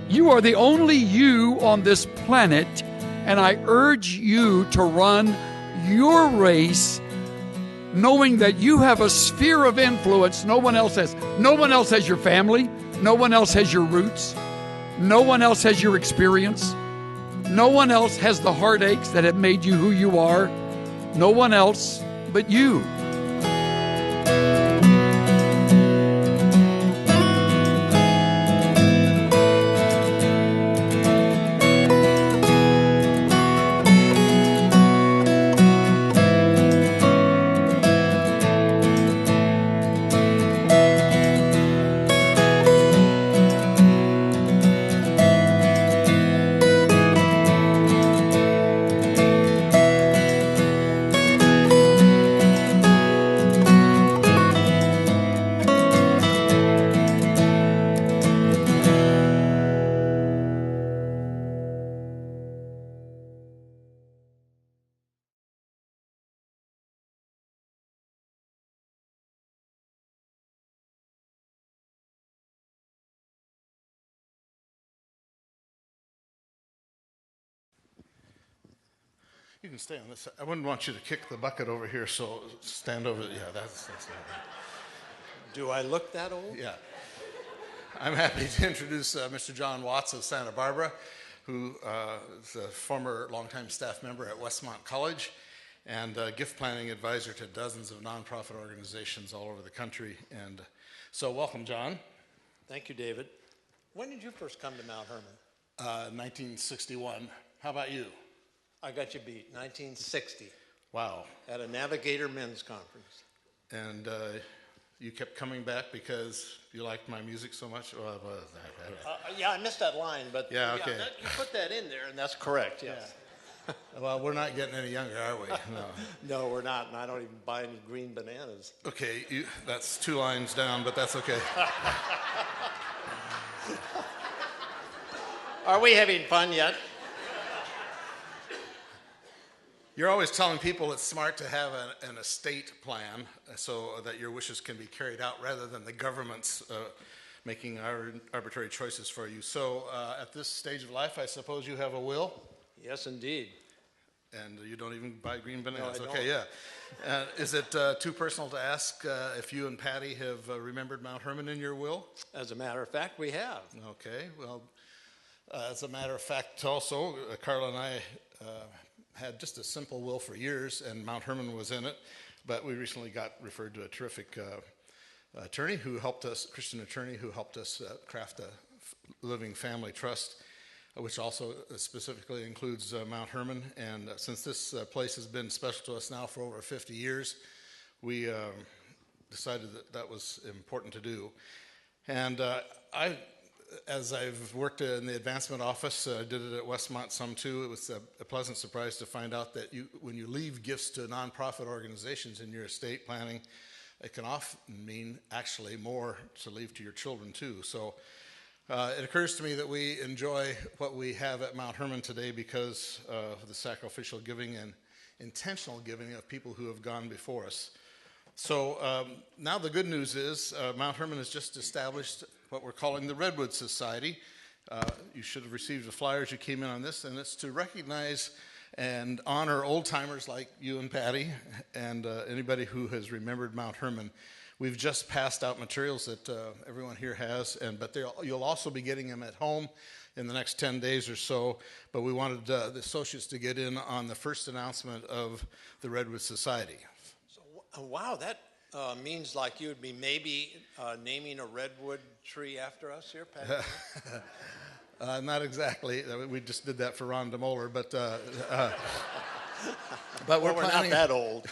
You are the only you on this planet, and I urge you to run your race knowing that you have a sphere of influence no one else has. No one else has your family. No one else has your roots. No one else has your experience. No one else has the heartaches that have made you who you are. No one else but you. You can stay on this side. I wouldn't want you to kick the bucket over here, so stand over. Yeah, that's Do I look that old? Yeah. I'm happy to introduce Mr. John Watts of Santa Barbara, who is a former longtime staff member at Westmont College and gift planning advisor to dozens of nonprofit organizations all over the country. And so welcome, John. Thank you, David. When did you first come to Mount Hermon? 1961. How about you? I got you beat, 1960. Wow. At a Navigator Men's Conference. And you kept coming back because you liked my music so much? Yeah, I missed that line, but yeah, okay. You put that in there, and that's correct, yes. Yeah. Well, we're not getting any younger, are we? No. No, we're not, and I don't even buy any green bananas. Okay, that's 2 lines down, but that's okay. Are we having fun yet? You're always telling people it's smart to have an estate plan so that your wishes can be carried out rather than the government's making arbitrary choices for you. So at this stage of life, I suppose you have a will? Yes, indeed. And you don't even buy green bananas? No, I okay, yeah. Is it too personal to ask if you and Patty have remembered Mount Hermon in your will? As a matter of fact, we have. Okay, well, as a matter of fact also, Carla and I had just a simple will for years, and Mount Hermon was in it, but we recently got referred to a terrific attorney who helped us, Christian attorney who helped us craft a living family trust, which also specifically includes Mount Hermon. And since this place has been special to us now for over 50 years, we decided that was important to do. And as I've worked in the advancement office, I did it at Westmont some too. It was a pleasant surprise to find out that when you leave gifts to nonprofit organizations in your estate planning, it can often mean actually more to leave to your children too. So it occurs to me that we enjoy what we have at Mount Hermon today because of the sacrificial giving and intentional giving of people who have gone before us. So now the good news is Mount Hermon has just established what we're calling the Redwood Society. You should have received the flyer as you came in on this, and it's to recognize and honor old-timers like you and Patty and anybody who has remembered Mount Hermon. We've just passed out materials that everyone here has, but you'll also be getting them at home in the next 10 days or so. But we wanted the associates to get in on the first announcement of the Redwood Society. So, wow, that means like you would be maybe naming a redwood tree after us here, Patty? Not exactly. We just did that for Ron DeMoller, but we're not that old.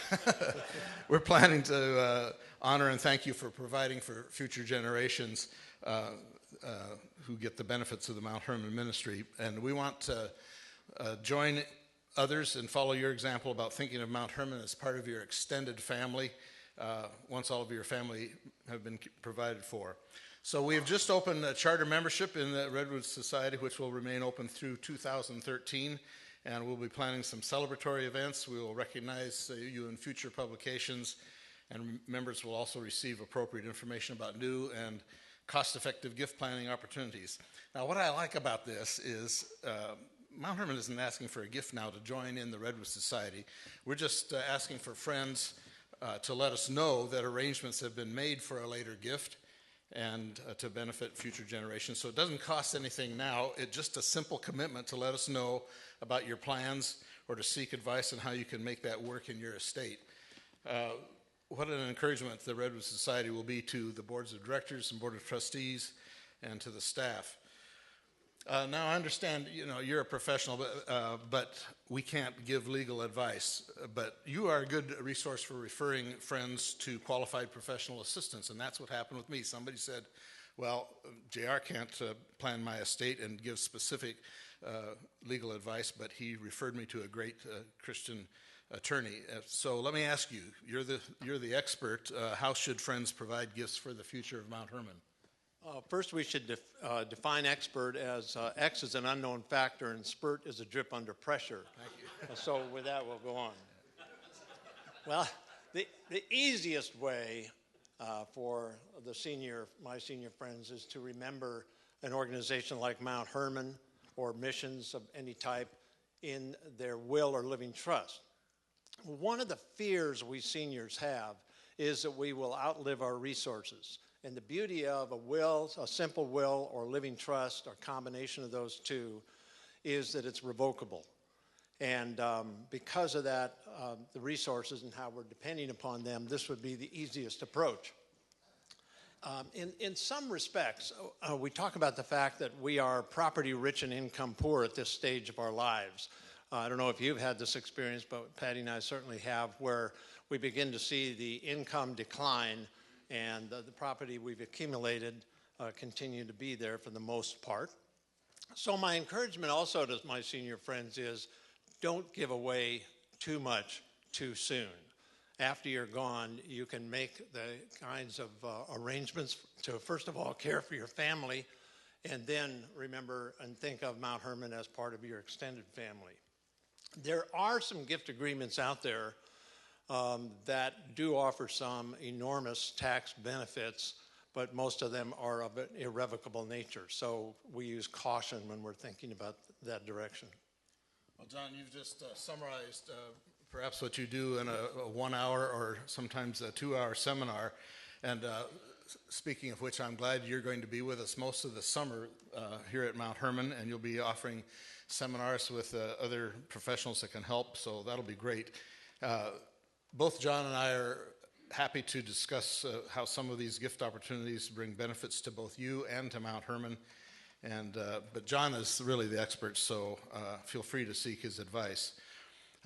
We're planning to honor and thank you for providing for future generations who get the benefits of the Mount Hermon ministry. And we want to join others and follow your example about thinking of Mount Hermon as part of your extended family once all of your family have been provided for. So we have just opened a charter membership in the Redwood Society, which will remain open through 2013, and we'll be planning some celebratory events. We will recognize you in future publications, and members will also receive appropriate information about new and cost-effective gift planning opportunities. Now, what I like about this is Mount Hermon isn't asking for a gift now to join in the Redwood Society. We're just asking for friends to let us know that arrangements have been made for a later gift and to benefit future generations. So it doesn't cost anything now. It's just a simple commitment to let us know about your plans or to seek advice on how you can make that work in your estate. What an encouragement the Redwood Society will be to the boards of directors and board of trustees and to the staff. Now, I understand, you're a professional, but we can't give legal advice. But you are a good resource for referring friends to qualified professional assistance, and that's what happened with me. Somebody said, well, JR can't plan my estate and give specific legal advice, but he referred me to a great Christian attorney. So let me ask you, you're the expert. How should friends provide gifts for the future of Mount Hermon? First, we should define expert as X is an unknown factor and spurt is a drip under pressure. Thank you. So with that, we'll go on. Well, the easiest way for my senior friends is to remember an organization like Mount Hermon or missions of any type in their will or living trust. One of the fears we seniors have is that we will outlive our resources. And the beauty of a simple will or living trust or combination of those two is that it's revocable. And because of that, the resources and how we're depending upon them, this would be the easiest approach. In some respects, we talk about the fact that we are property rich and income poor at this stage of our lives. I don't know if you've had this experience, but Patty and I certainly have, where we begin to see the income decline and the property we've accumulated continue to be there for the most part. So my encouragement also to my senior friends is don't give away too much too soon. After you're gone, you can make the kinds of arrangements to, first of all, care for your family, and then remember and think of Mount Hermon as part of your extended family. There are some gift agreements out there that do offer some enormous tax benefits, but most of them are of an irrevocable nature. So we use caution when we're thinking about that direction. Well, John, you've just summarized perhaps what you do in a 1 hour or sometimes a 2 hour seminar. And speaking of which, I'm glad you're going to be with us most of the summer here at Mount Hermon, and you'll be offering seminars with other professionals that can help, so that'll be great. Both John and I are happy to discuss how some of these gift opportunities bring benefits to both you and to Mount Hermon. But John is really the expert, so feel free to seek his advice.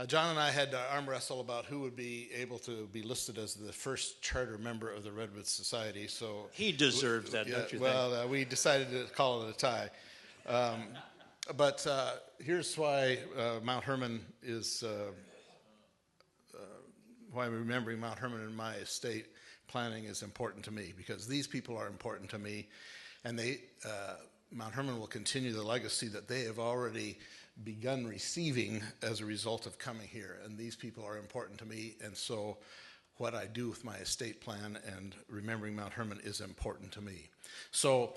John and I had to arm wrestle about who would be able to be listed as the first charter member of the Redwood Society. So he deserves that, don't you think? Well, we decided to call it a tie. But here's why Mount Hermon is... why remembering Mount Hermon in my estate planning is important to me, because these people are important to me, and Mount Hermon will continue the legacy that they have already begun receiving as a result of coming here, and these people are important to me, and so what I do with my estate plan and remembering Mount Hermon is important to me. So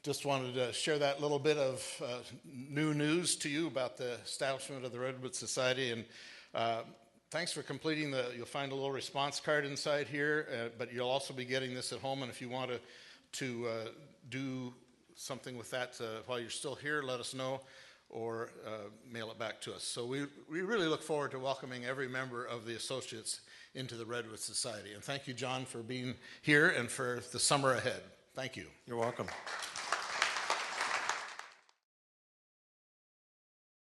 just wanted to share that little bit of new news to you about the establishment of the Redwood Society, and thanks for completing you'll find a little response card inside here, but you'll also be getting this at home, and if you want to do something with that while you're still here, let us know, or mail it back to us. So we really look forward to welcoming every member of the associates into the Redwood Society. And thank you, John, for being here and for the summer ahead. Thank you. You're welcome.